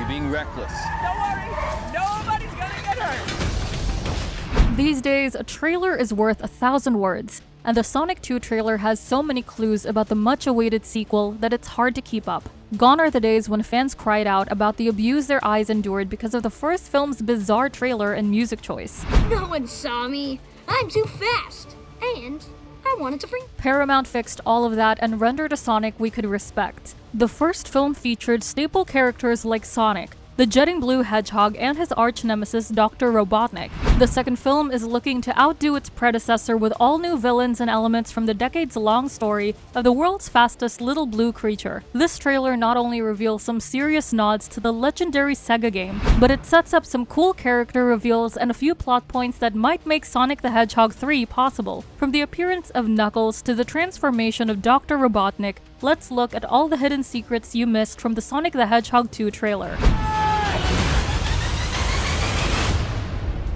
being reckless. Don't worry, nobody's gonna get hurt. These days, a trailer is worth 1,000 words, and the Sonic 2 trailer has so many clues about the much-awaited sequel that it's hard to keep up. Gone are the days when fans cried out about the abuse their eyes endured because of the first film's bizarre trailer and music choice. No one saw me. I'm too fast. And I wanted to bring... Paramount fixed all of that and rendered a Sonic we could respect. The first film featured staple characters like Sonic, the jetting blue hedgehog, and his arch-nemesis Dr. Robotnik. The second film is looking to outdo its predecessor with all new villains and elements from the decades-long story of the world's fastest little blue creature. This trailer not only reveals some serious nods to the legendary Sega game, but it sets up some cool character reveals and a few plot points that might make Sonic the Hedgehog 3 possible. From the appearance of Knuckles to the transformation of Dr. Robotnik, let's look at all the hidden secrets you missed from the Sonic the Hedgehog 2 trailer.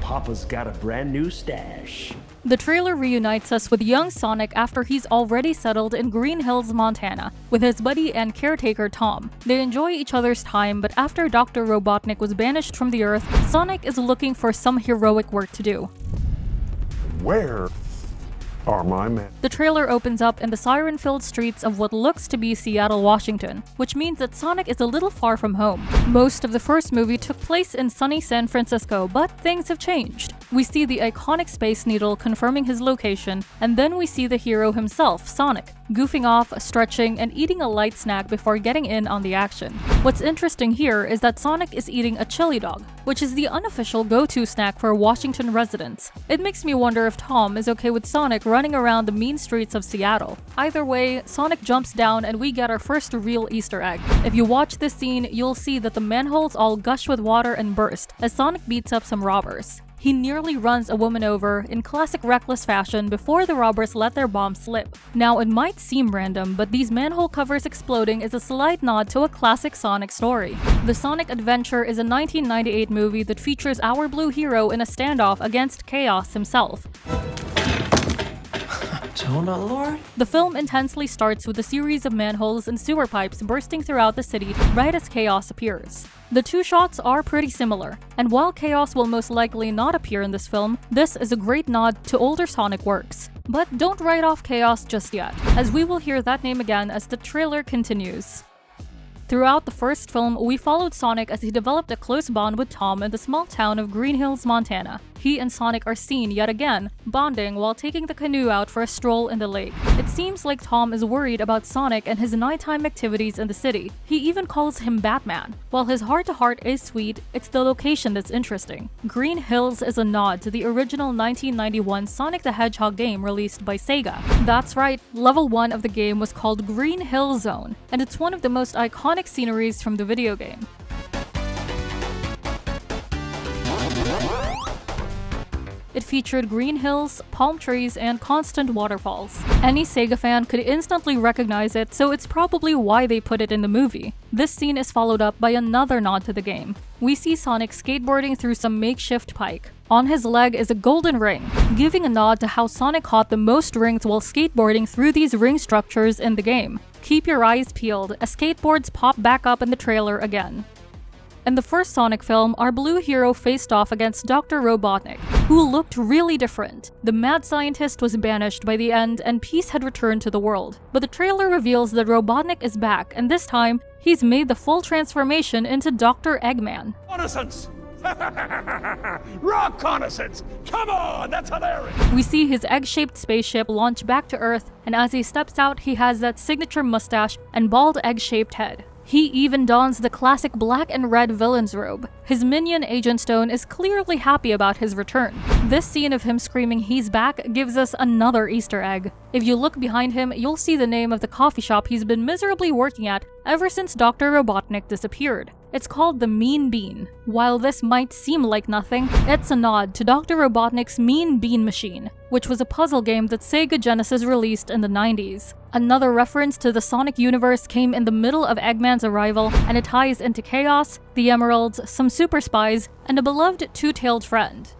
Papa's got a brand new stash. The trailer reunites us with young Sonic after he's already settled in Green Hills, Montana, with his buddy and caretaker Tom. They enjoy each other's time, but after Dr. Robotnik was banished from the Earth, Sonic is looking for some heroic work to do. Where are my men? The trailer opens up in the siren-filled streets of what looks to be Seattle, Washington, which means that Sonic is a little far from home. Most of the first movie took place in sunny San Francisco, but things have changed. We see the iconic Space Needle confirming his location, and then we see the hero himself, Sonic, goofing off, stretching, and eating a light snack before getting in on the action. What's interesting here is that Sonic is eating a chili dog, which is the unofficial go-to snack for Washington residents. It makes me wonder if Tom is okay with Sonic running around the mean streets of Seattle. Either way, Sonic jumps down and we get our first real Easter egg. If you watch this scene, you'll see that the manholes all gush with water and burst as Sonic beats up some robbers. He nearly runs a woman over in classic reckless fashion before the robbers let their bomb slip. Now, it might seem random, but these manhole covers exploding is a slight nod to a classic Sonic story. The Sonic Adventure is a 1998 movie that features our blue hero in a standoff against Chaos himself. Donut Lord? The film intensely starts with a series of manholes and sewer pipes bursting throughout the city right as Chaos appears. The two shots are pretty similar, and while Chaos will most likely not appear in this film, this is a great nod to older Sonic works. But don't write off Chaos just yet, as we will hear that name again as the trailer continues. Throughout the first film, we followed Sonic as he developed a close bond with Tom in the small town of Green Hills, Montana. He and Sonic are seen yet again, bonding while taking the canoe out for a stroll in the lake. It seems like Tom is worried about Sonic and his nighttime activities in the city. He even calls him Batman. While his heart-to-heart is sweet, it's the location that's interesting. Green Hills is a nod to the original 1991 Sonic the Hedgehog game released by Sega. That's right, level 1 of the game was called Green Hill Zone, and it's one of the most iconic sceneries from the video game. It featured green hills, palm trees, and constant waterfalls. Any Sega fan could instantly recognize it, so it's probably why they put it in the movie. This scene is followed up by another nod to the game. We see Sonic skateboarding through some makeshift pike. On his leg is a golden ring, giving a nod to how Sonic caught the most rings while skateboarding through these ring structures in the game. Keep your eyes peeled as skateboards pop back up in the trailer again. In the first Sonic film, our blue hero faced off against Dr. Robotnik, who looked really different. The mad scientist was banished by the end and peace had returned to the world. But the trailer reveals that Robotnik is back, and this time, he's made the full transformation into Dr. Eggman. Reconnaissance! Reconnaissance! Come on, that's hilarious! We see his egg-shaped spaceship launch back to Earth, and as he steps out, he has that signature mustache and bald egg-shaped head. He even dons the classic black and red villain's robe. His minion, Agent Stone, is clearly happy about his return. This scene of him screaming he's back gives us another Easter egg. If you look behind him, you'll see the name of the coffee shop he's been miserably working at ever since Dr. Robotnik disappeared. It's called the Mean Bean. While this might seem like nothing, it's a nod to Dr. Robotnik's Mean Bean Machine, which was a puzzle game that Sega Genesis released in the 90s. Another reference to the Sonic universe came in the middle of Eggman's arrival, and it ties into Chaos, the Emeralds, some super spies, and a beloved two-tailed friend.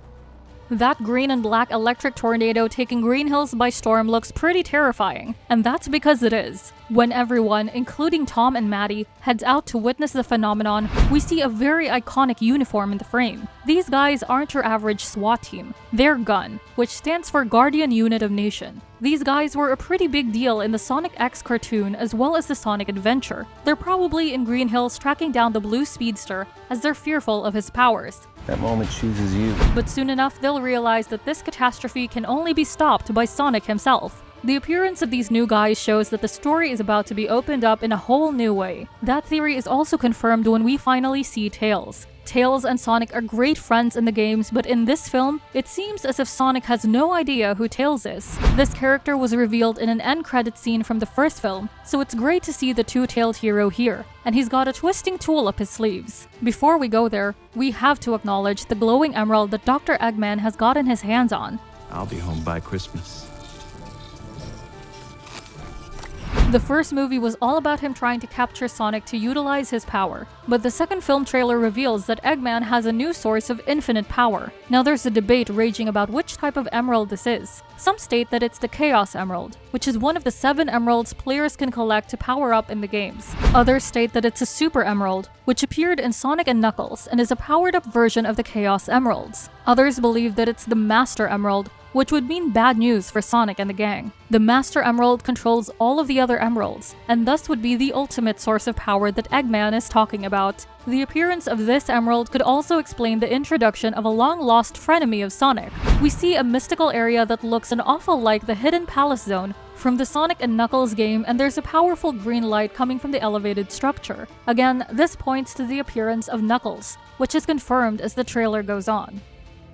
That green and black electric tornado taking Green Hills by storm looks pretty terrifying, and that's because it is. When everyone, including Tom and Maddie, heads out to witness the phenomenon, we see a very iconic uniform in the frame. These guys aren't your average SWAT team. They're GUN, which stands for Guardian Unit of Nation. These guys were a pretty big deal in the Sonic X cartoon as well as the Sonic Adventure. They're probably in Green Hills tracking down the blue speedster as they're fearful of his powers. That moment chooses you. But soon enough, they'll realize that this catastrophe can only be stopped by Sonic himself. The appearance of these new guys shows that the story is about to be opened up in a whole new way. That theory is also confirmed when we finally see Tails. Tails and Sonic are great friends in the games, but in this film, it seems as if Sonic has no idea who Tails is. This character was revealed in an end credit scene from the first film, so it's great to see the two-tailed hero here, and he's got a twisting tool up his sleeves. Before we go there, we have to acknowledge the glowing emerald that Dr. Eggman has gotten his hands on. I'll be home by Christmas. The first movie was all about him trying to capture Sonic to utilize his power, but the second film trailer reveals that Eggman has a new source of infinite power. Now there's a debate raging about which type of emerald this is. Some state that it's the Chaos Emerald, which is one of the 7 emeralds players can collect to power up in the games. Others state that it's a Super Emerald, which appeared in Sonic and Knuckles and is a powered-up version of the Chaos Emeralds. Others believe that it's the Master Emerald, which would mean bad news for Sonic and the gang. The Master Emerald controls all of the other emeralds, and thus would be the ultimate source of power that Eggman is talking about. The appearance of this emerald could also explain the introduction of a long-lost frenemy of Sonic. We see a mystical area that looks an awful like the Hidden Palace Zone from the Sonic and Knuckles game, and there's a powerful green light coming from the elevated structure. Again, this points to the appearance of Knuckles, which is confirmed as the trailer goes on.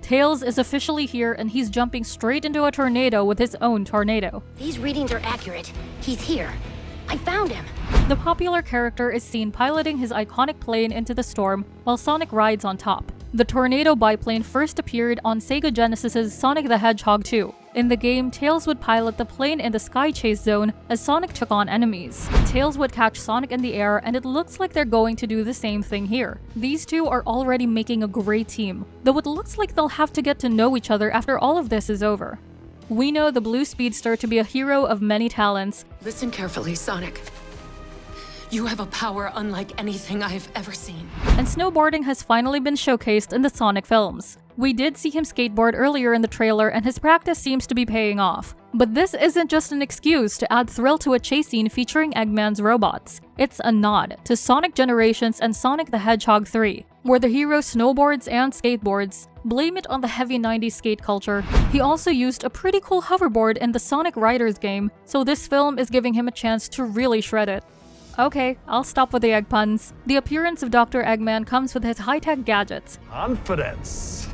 Tails is officially here, and he's jumping straight into a tornado with his own tornado. These readings are accurate. He's here. I found him. The popular character is seen piloting his iconic plane into the storm while Sonic rides on top. The tornado biplane first appeared on Sega Genesis's Sonic the Hedgehog 2. In the game, Tails would pilot the plane in the Sky Chase Zone as Sonic took on enemies. Tails would catch Sonic in the air, and it looks like they're going to do the same thing here. These two are already making a great team, though it looks like they'll have to get to know each other after all of this is over. We know the Blue Speedster to be a hero of many talents. Listen carefully, Sonic. You have a power unlike anything I've ever seen. And snowboarding has finally been showcased in the Sonic films. We did see him skateboard earlier in the trailer, and his practice seems to be paying off. But this isn't just an excuse to add thrill to a chase scene featuring Eggman's robots. It's a nod to Sonic Generations and Sonic the Hedgehog 3, where the hero snowboards and skateboards. Blame it on the heavy 90s skate culture. He also used a pretty cool hoverboard in the Sonic Riders game, so this film is giving him a chance to really shred it. Okay, I'll stop with the egg puns. The appearance of Dr. Eggman comes with his high-tech gadgets, Confidence.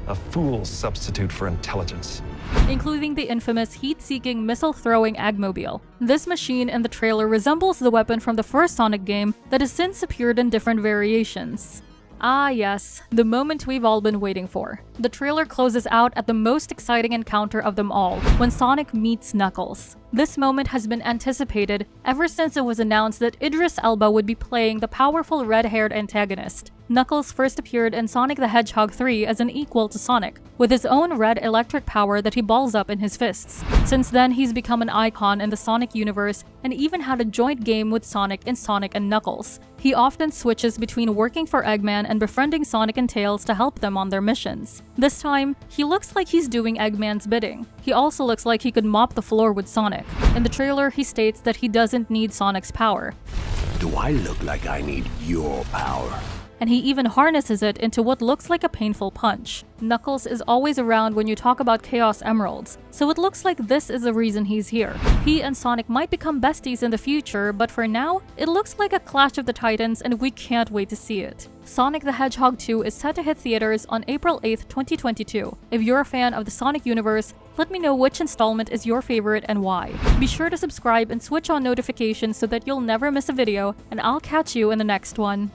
A fool's substitute for intelligence. including the infamous heat-seeking missile-throwing Eggmobile. This machine in the trailer resembles the weapon from the first Sonic game that has since appeared in different variations. Ah yes, the moment we've all been waiting for. The trailer closes out at the most exciting encounter of them all, when Sonic meets Knuckles. This moment has been anticipated ever since it was announced that Idris Elba would be playing the powerful red-haired antagonist. Knuckles first appeared in Sonic the Hedgehog 3 as an equal to Sonic, with his own red electric power that he balls up in his fists. Since then, he's become an icon in the Sonic universe and even had a joint game with Sonic in Sonic and Knuckles. He often switches between working for Eggman and befriending Sonic and Tails to help them on their missions. This time, he looks like he's doing Eggman's bidding. He also looks like he could mop the floor with Sonic. In the trailer, he states that he doesn't need Sonic's power. Do I look like I need your power? And he even harnesses it into what looks like a painful punch. Knuckles is always around when you talk about Chaos Emeralds, so it looks like this is the reason he's here. He and Sonic might become besties in the future, but for now, it looks like a clash of the titans, and we can't wait to see it. Sonic the Hedgehog 2 is set to hit theaters on April 8th, 2022. If you're a fan of the Sonic universe, let me know which installment is your favorite and why. Be sure to subscribe and switch on notifications so that you'll never miss a video, and I'll catch you in the next one.